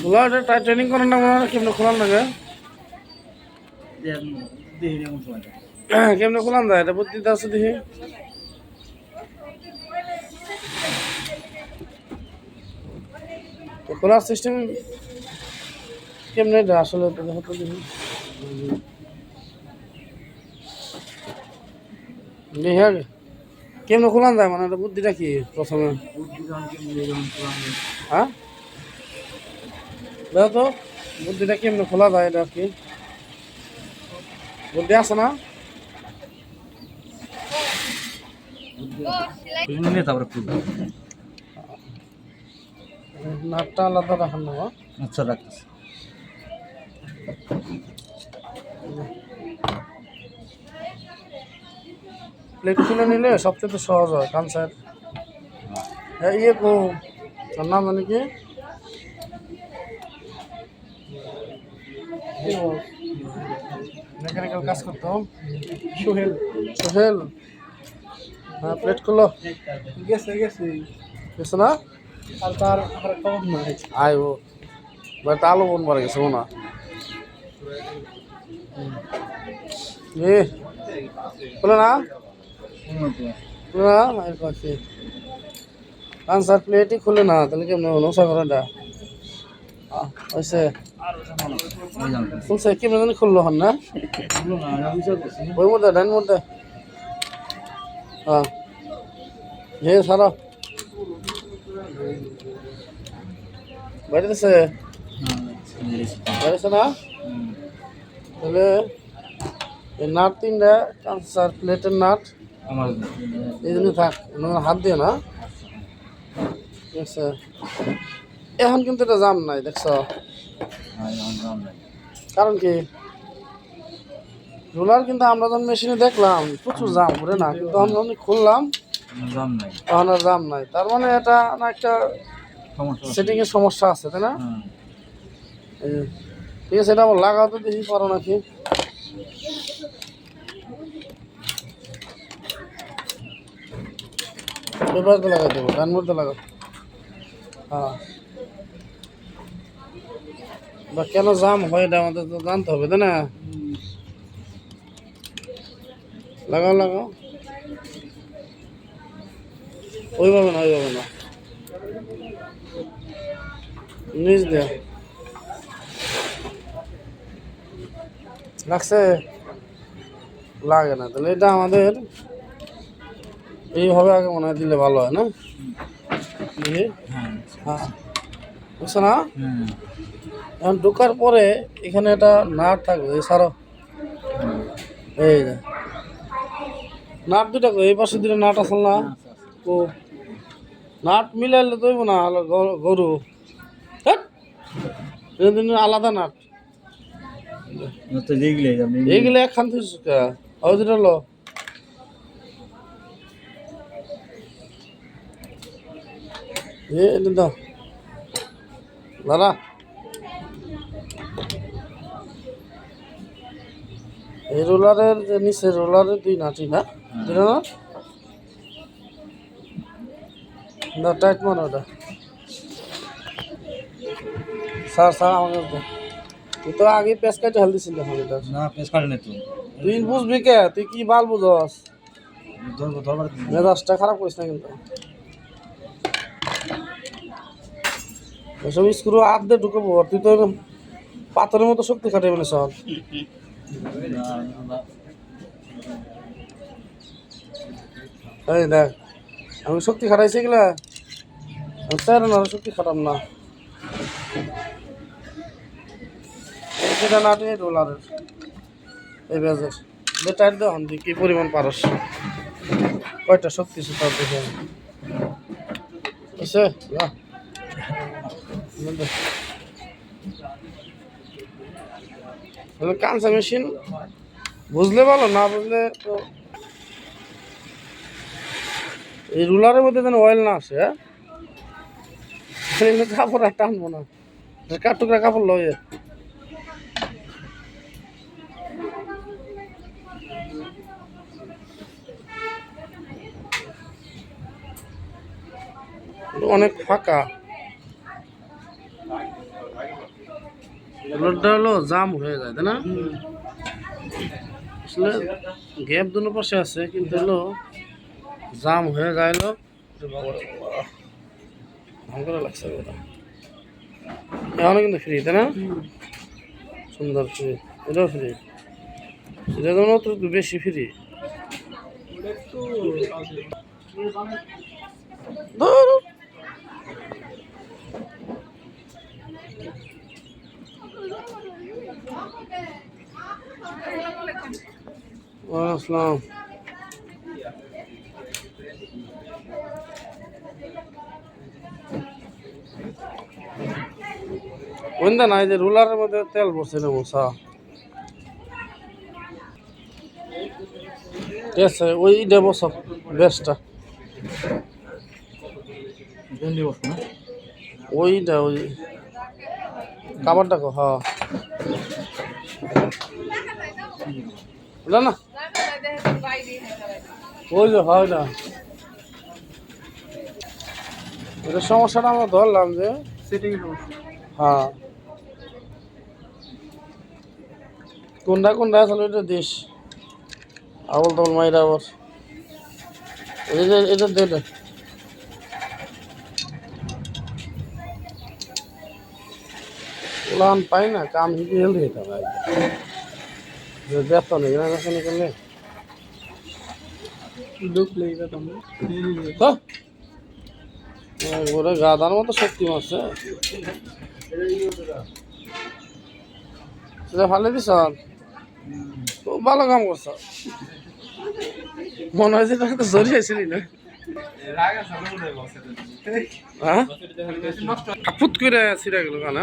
খোলা ট্রেনিং করেন না মনে হয় কেমন খোলান লাগে কেমন খোলান যায় এটা বুদ্ধিতে আছে দেখি তো খোলার সিস্টেম কেমন এটা আসলে দেখো তো দেখি হ্যাঁ কেমন খোলান যায় মানে এটা বুদ্ধিটা কি প্রথমে হ্যাঁ দেখো তো বুদ্ধিটা কেমন খোলা যায় এটা কি বুদ্ধি আছে না নাটটা আলাদা রাখান না আচ্ছা রাখতেছি প্লেট খুলে নিলে সবচেয়ে সহজ হয় কানসার ইয়ে কো তার নাম মানে কি মেকানিক্যাল কাজ করতো সোহেল সোহেল হ্যাঁ প্লেট খুলো গেছে গেছে গেছে না আর তার খবর নাই আয় ও বাট আলো বোন মারা গেছে না এ খুলে না খুলে না এর পাশে কানসার প্লেটই খুলে না তাহলে কেমন নশা করাটা হয়েছে খুলছে কেমন জানি খুললো হন না ওই মধ্যে ডান মধ্যে হ্যাঁ হে সারা বাড়িতেছে বাড়িতেছে না তাহলে এই নাট তিনটা কানসার প্লেটের নাট এই জন্য থাক হাত দিয়ে না ঠিক আছে এখন কিন্তু এটা জাম নাই দেখছ কারণ কি রোলার কিন্তু আমরা যখন মেশিনে দেখলাম প্রচুর জাম করে না কিন্তু আমরা যখন খুললাম তখন আর জাম নাই তার মানে এটা না একটা সেটিং এর সমস্যা আছে তাই না ঠিক আছে এটা লাগাও তো দেখি পারো নাকি পেপারতে লাগাই দেবো ডান মধ্যে লাগাও হ্যাঁ বা কেন জাম হয় এটা আমাদের তো জানতে হবে তাই না লাগাও লাগাও ওইভাবে না নিচ দেয়া লাগছে লাগে না তাহলে এটা আমাদের এইভাবে আগে মনে হয় দিলে ভালো হয় না হ্যাঁ বুঝছো না এখন ঢোকার পরে এখানে একটা নাট থাকবে সারো এই যে নাট দুটা এই পাশে দুটো নাট আসল না ও নাট মিলাইলে তৈব না গরু আলাদা নাট এইগুলো একখান থেকে ওই দুটো লো দাও দাদা এই রোলারের যে নিচে রোলারের দুই নাটি না দুটো না টাইট মানো ওটা স্যার আমাকে তুই তো আগে পেঁচ কাটে হেলদি ছিল এটা না পেঁচ কাটে না তুই বুঝবি কে তুই কি বাল বুঝস মেজাজটা খারাপ করিস না কিন্তু এসব স্ক্রু হাত দিয়ে ঢুকাবো তুই তো পাথরের মতো শক্তি খাটে মানে সব এই দেখ আমি শক্তি খাটাইছি এগুলা আমি চাই না শক্তি খাটাম না সেটা নাটি রোলারের এই ব্যাজের টাইট দেওয়া তুই কি পরিমাণ পারস কয়টা শক্তি তার দেখে বুঝছে কাঁচা মেশিন বুঝলে ভালো না বুঝলে তো এই রুলারের মধ্যে যেন অয়েল না আসে হ্যাঁ কাপড় আর টানবো না টুকরা কাপড় লয়ে অনেক ফাঁকা রোডটা হলো জাম হয়ে যায় তাই না? আসলে গ্যাপ দুটো পাশে আছে কিন্তু হলো জাম হয়ে যায় লোক ভালো লাগছে ওটা এখনো কিন্তু ফ্রি তাই না? সুন্দর ফ্রি এটাও ফ্রি এটা যেমন তো বেশি ফ্রি আসসালাম ওইটা নাই যে রুলারের মধ্যে তেল পড়ছে না মশা ঠিক আছে ওইটা বসো বেশটা ওইটা ওই কাবারটা কো হ্যাঁ না ওই যে হয় না এটা সমস্যাটা আমরা ধরলাম যে হ্যাঁ কোনটা কোনটা আসলে এটা দেশ আবল তবল মাইরা আবার এটা দেটা লান পাই না কাম হিসেবে হেলদি হইতে হবে বেতন এখানে বেতন করলে ওরে গাদার মতো শক্তি মারছে সেটা ফালে দিস খুব ভালো কাম করছ মনে হয় যেটা তো জড়িয়েছিলি না হ্যাঁ ফুট করে ছিঁড়ে গেল কেন